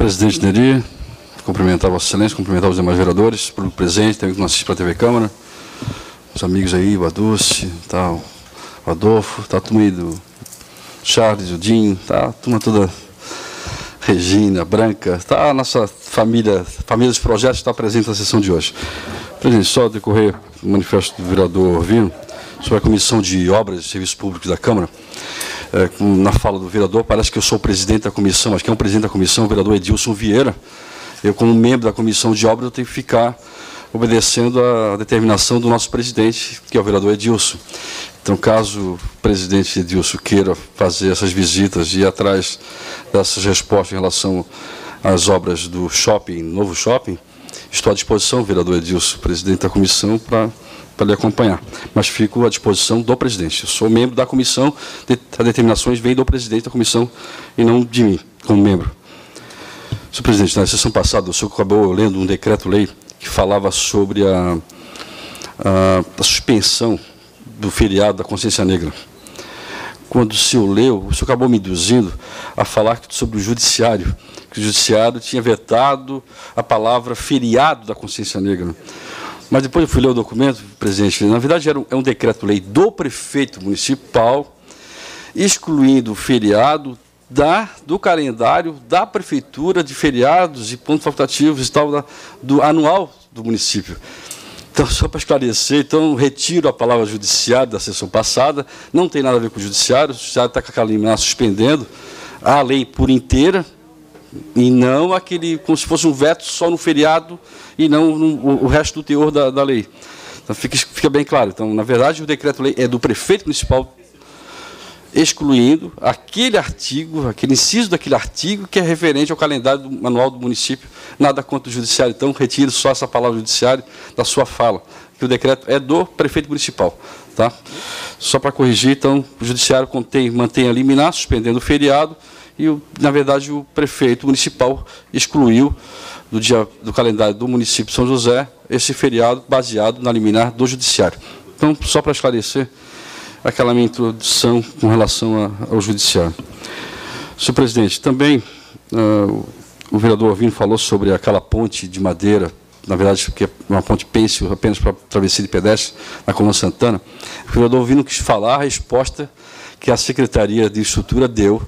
Presidente Neri, cumprimentar Vossa Excelência, cumprimentar os demais vereadores, público presente, também que não assiste para a TV Câmara, os amigos aí, o Aduce, tá, o Adolfo, tá a turma aí do Charles, o Dinho, tá a turma toda, Regina, Branca, tá a nossa família dos projetos está presente na sessão de hoje. Presidente, só decorrer o manifesto do vereador Orvino sobre a Comissão de Obras e Serviços Públicos da Câmara. Na fala do vereador, parece que eu sou o presidente da comissão, acho que é um presidente da comissão, o vereador Edilson Vieira. Eu, como membro da comissão de obras, eu tenho que ficar obedecendo à determinação do nosso presidente, que é o vereador Edilson. Então, caso o presidente Edilson queira fazer essas visitas e ir atrás dessas respostas em relação às obras do shopping, novo shopping, estou à disposição, vereador Edilson, presidente da comissão, para lhe acompanhar. Mas fico à disposição do presidente. Eu sou membro da comissão, as determinações vêm do presidente da comissão e não de mim, como membro. Senhor presidente, na sessão passada, o senhor acabou lendo um decreto-lei que falava sobre a suspensão do feriado da Consciência Negra. Quando o senhor leu, o senhor acabou me induzindo a falar sobre o judiciário, que o judiciário tinha vetado a palavra feriado da Consciência Negra. Mas depois eu fui ler o documento, presidente, na verdade é um decreto-lei do prefeito municipal, excluindo o feriado do calendário da prefeitura de feriados e pontos facultativos e tal, do anual do município. Então, só para esclarecer, então, retiro a palavra judiciário da sessão passada, não tem nada a ver com o judiciário está com aquela liminar suspendendo a lei por inteira, e não aquele, como se fosse um veto só no feriado e não o resto do teor da lei. Então, fica bem claro. Então, na verdade, o decreto-lei é do prefeito municipal, excluindo aquele artigo, aquele inciso daquele artigo que é referente ao calendário anual do município, nada contra o judiciário. Então, retiro só essa palavra judiciário da sua fala, que o decreto é do prefeito municipal. Tá? Só para corrigir, então, o judiciário mantém a liminar, suspendendo o feriado, e, na verdade, o prefeito municipal excluiu do calendário do município de São José esse feriado baseado na liminar do judiciário. Então, só para esclarecer aquela minha introdução com relação ao judiciário. Senhor presidente, também o vereador Orvino falou sobre aquela ponte de madeira, na verdade, que é uma ponte pêncil apenas para travessia de pedestre, na Coluna Santana. O vereador Orvino quis falar a resposta que a Secretaria de Estrutura deu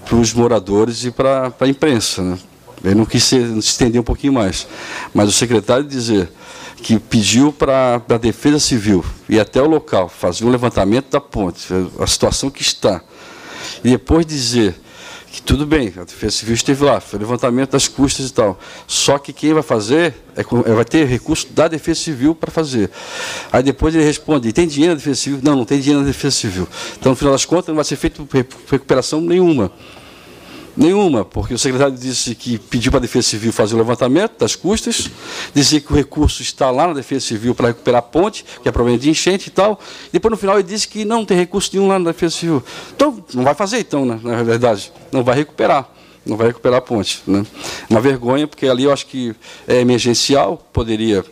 para os moradores e para a imprensa, né? Ele não quis se estender um pouquinho mais, mas o secretário dizer que pediu para a Defesa Civil ir até o local, fazer um levantamento da ponte, a situação que está, e depois dizer que tudo bem, a Defesa Civil esteve lá, foi levantamento das custas e tal, só que quem vai fazer, vai ter recurso da Defesa Civil para fazer. Aí depois ele responde, tem dinheiro na Defesa Civil? Não, não tem dinheiro na Defesa Civil. Então, no final das contas, não vai ser feita recuperação nenhuma. Nenhuma, porque o secretário disse que pediu para a Defesa Civil fazer o levantamento das custas, dizia que o recurso está lá na Defesa Civil para recuperar a ponte, que é problema de enchente e tal. Depois, no final, ele disse que não tem recurso nenhum lá na Defesa Civil. Então, não vai fazer, então, né, na verdade. Não vai recuperar a ponte. Né? Uma vergonha, porque ali eu acho que é emergencial, poderia,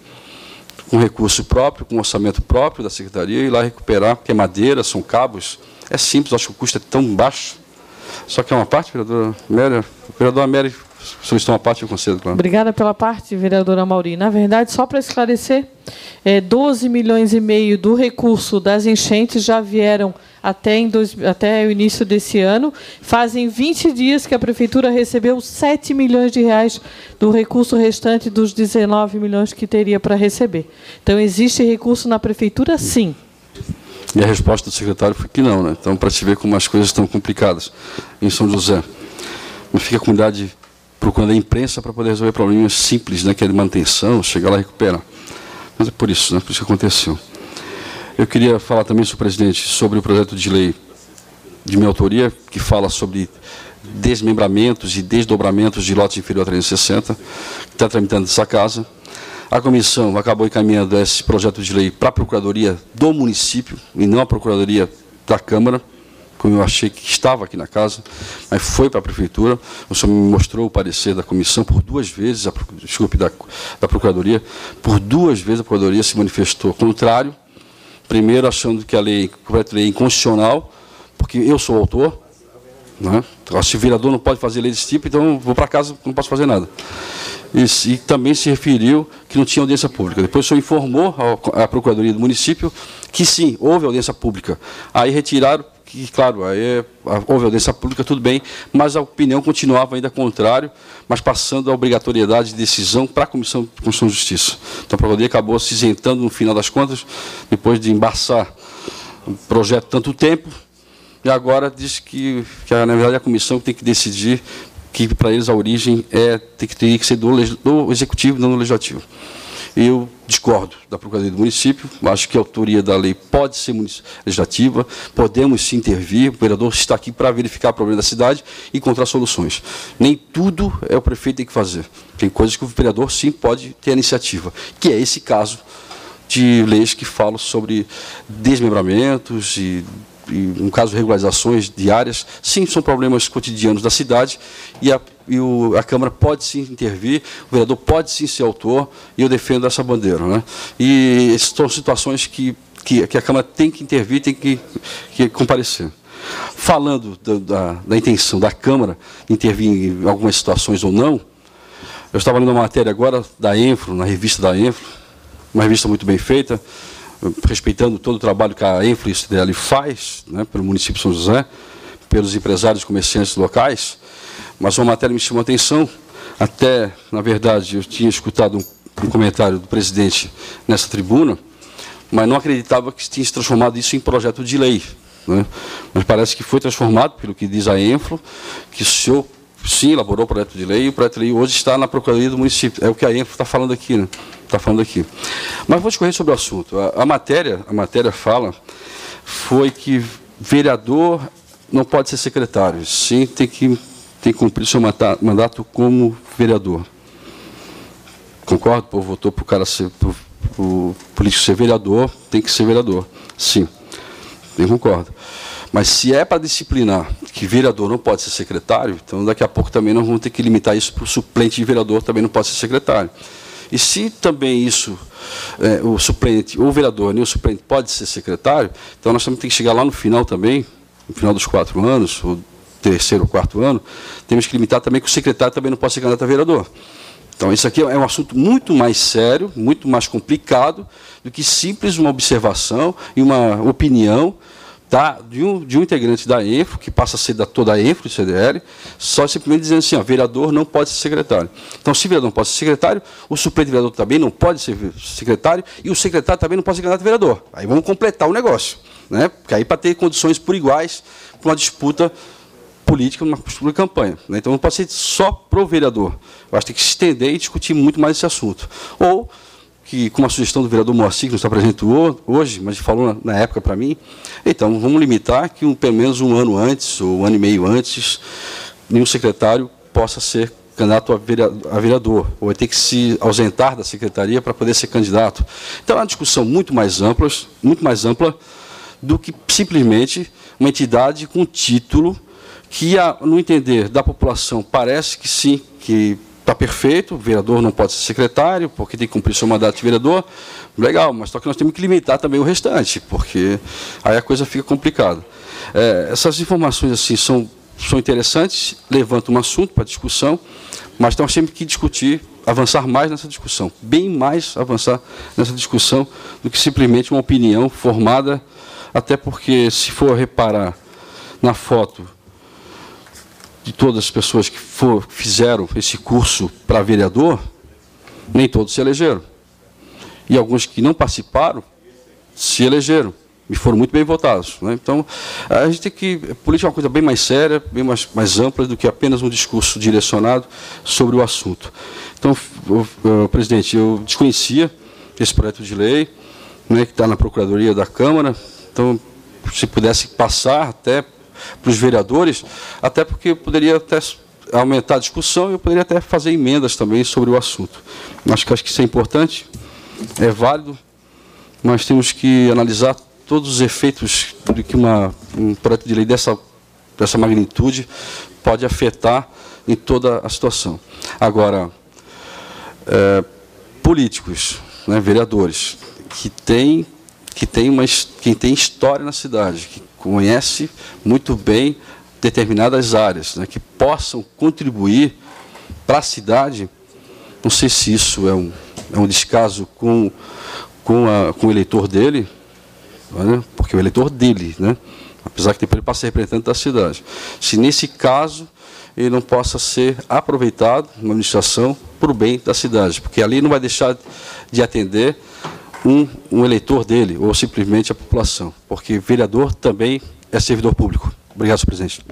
com recurso próprio, com orçamento próprio da Secretaria, ir lá recuperar, porque é madeira, são cabos. É simples, eu acho que o custo é tão baixo. Só que é uma parte, vereadora Amélia? Vereadora Amélia solicitou uma parte, eu concedo, claro. Obrigada pela parte, vereadora Mauri. Na verdade, só para esclarecer, 12 milhões e meio do recurso das enchentes já vieram até o início desse ano. Fazem 20 dias que a Prefeitura recebeu 7 milhões de reais do recurso restante dos 19 milhões que teria para receber. Então, existe recurso na Prefeitura, sim. E a resposta do secretário foi que não, né? Então, para se ver como as coisas estão complicadas em São José. Não fica a comunidade procurando a imprensa para poder resolver problemas simples, né? Que é de manutenção, chegar lá e recuperar. Mas é por isso, né? Por isso que aconteceu. Eu queria falar também, senhor presidente, sobre o projeto de lei de minha autoria, que fala sobre desmembramentos e desdobramentos de lotes inferior a 360, que está tramitando nessa casa. A comissão acabou encaminhando esse projeto de lei para a Procuradoria do município e não a Procuradoria da Câmara, como eu achei que estava aqui na casa, mas foi para a Prefeitura. O senhor me mostrou o parecer da comissão por 2 vezes, da Procuradoria, por 2 vezes a Procuradoria se manifestou contrário, primeiro achando que a projeto de lei é inconstitucional, porque eu sou o autor, né? Se o vereador não pode fazer lei desse tipo, então vou para casa, não posso fazer nada. E também se referiu que não tinha audiência pública. Depois o senhor informou à Procuradoria do município que sim, houve audiência pública. Aí retiraram, que claro, aí houve audiência pública, tudo bem, mas a opinião continuava ainda contrário, mas passando a obrigatoriedade de decisão para a Comissão de Constituição e Justiça. Então a Procuradoria acabou se isentando no final das contas, depois de embaçar o projeto tanto tempo, e agora diz que na verdade, a comissão tem que decidir que, para eles, a origem teria que ser do Executivo e não do Legislativo. Eu discordo da Procuradoria do município, acho que a autoria da lei pode ser legislativa, podemos se intervir, o vereador está aqui para verificar o problema da cidade e encontrar soluções. Nem tudo o prefeito tem que fazer. Tem coisas que o vereador, sim, pode ter a iniciativa, que é esse caso de leis que falam sobre desmembramentos e no caso, regularizações diárias, sim, são problemas cotidianos da cidade e a Câmara pode sim intervir, o vereador pode sim ser autor e eu defendo essa bandeira, né? E são situações que a Câmara tem que intervir, tem que comparecer. Falando da intenção da Câmara intervir em algumas situações ou não, eu estava lendo uma matéria agora da Enfro, na revista da Enfro, uma revista muito bem feita, respeitando todo o trabalho que a Enfro e o CDL faz, né, pelo município de São José, pelos empresários e comerciantes locais, mas uma matéria me chamou a atenção, até, na verdade, eu tinha escutado um comentário do presidente nessa tribuna, mas não acreditava que tinha se transformado isso em projeto de lei, né? Mas parece que foi transformado, pelo que diz a Enfro, que o senhor, sim, elaborou o projeto de lei, e o projeto de lei hoje está na Procuradoria do município. É o que a Enfro está falando aqui, né? Está falando aqui. Mas vou discorrer sobre o assunto. A matéria fala foi que vereador não pode ser secretário, sim, tem que cumprir seu mandato como vereador. Concordo? O povo votou para o cara ser, o político ser vereador, tem que ser vereador, sim, eu concordo. Mas se é para disciplinar que vereador não pode ser secretário, então daqui a pouco também nós vamos ter que limitar isso para o suplente de vereador também não pode ser secretário. E se também isso, o suplente, ou o vereador nem o suplente pode ser secretário, então nós também temos que chegar lá no final também, no final dos 4 anos, ou terceiro ou quarto ano, temos que limitar também que o secretário também não pode ser candidato a vereador. Então, isso aqui é um assunto muito mais sério, muito mais complicado do que simples uma observação e uma opinião de um integrante da Enfro, que passa a ser da toda a Enfro e CDL, só simplesmente dizendo assim, vereador não pode ser secretário. Então, se vereador não pode ser secretário, o suplente de vereador também não pode ser secretário e o secretário também não pode ser candidato a vereador. Aí vamos completar o negócio, né? Porque aí para ter condições por iguais para uma disputa política, numa disputa de campanha, né? Então, não pode ser só pro vereador. Eu acho que tem que se estender e discutir muito mais esse assunto. Ou que, com uma sugestão do vereador Moacir, que não está presente hoje, mas falou na época para mim, então vamos limitar que pelo menos um ano antes, ou um ano e meio antes, nenhum secretário possa ser candidato a vereador, ou vai ter que se ausentar da secretaria para poder ser candidato. Então é uma discussão muito mais ampla do que simplesmente uma entidade com título que, no entender da população, parece que sim, que está perfeito, o vereador não pode ser secretário, porque tem que cumprir seu mandato de vereador. Legal, mas só que nós temos que limitar também o restante, porque aí a coisa fica complicada. Essas informações assim são interessantes, levantam um assunto para discussão, mas nós temos que discutir, avançar mais nessa discussão, bem mais avançar nessa discussão do que simplesmente uma opinião formada, até porque, se for reparar na foto de todas as pessoas que fizeram esse curso para vereador, nem todos se elegeram. E alguns que não participaram se elegeram e foram muito bem votados, né? Então, a gente tem que... Política é uma coisa bem mais séria, bem mais ampla do que apenas um discurso direcionado sobre o assunto. Então, presidente, eu desconhecia esse projeto de lei, né, que está na Procuradoria da Câmara. Então, se pudesse passar até para os vereadores, até porque eu poderia até aumentar a discussão e eu poderia até fazer emendas também sobre o assunto. Acho que isso é importante, é válido, mas temos que analisar todos os efeitos de que um projeto de lei dessa magnitude pode afetar em toda a situação. Agora, políticos, né, vereadores, quem tem história na cidade, que conhece muito bem determinadas áreas, né, que possam contribuir para a cidade. Não sei se isso é um descaso com o eleitor dele, né, porque o eleitor dele, né, apesar que depois ele passa a ser representante da cidade. Se nesse caso ele não possa ser aproveitado na administração para o bem da cidade, porque ali não vai deixar de atender um eleitor dele, ou simplesmente a população, porque vereador também é servidor público. Obrigado, senhor presidente.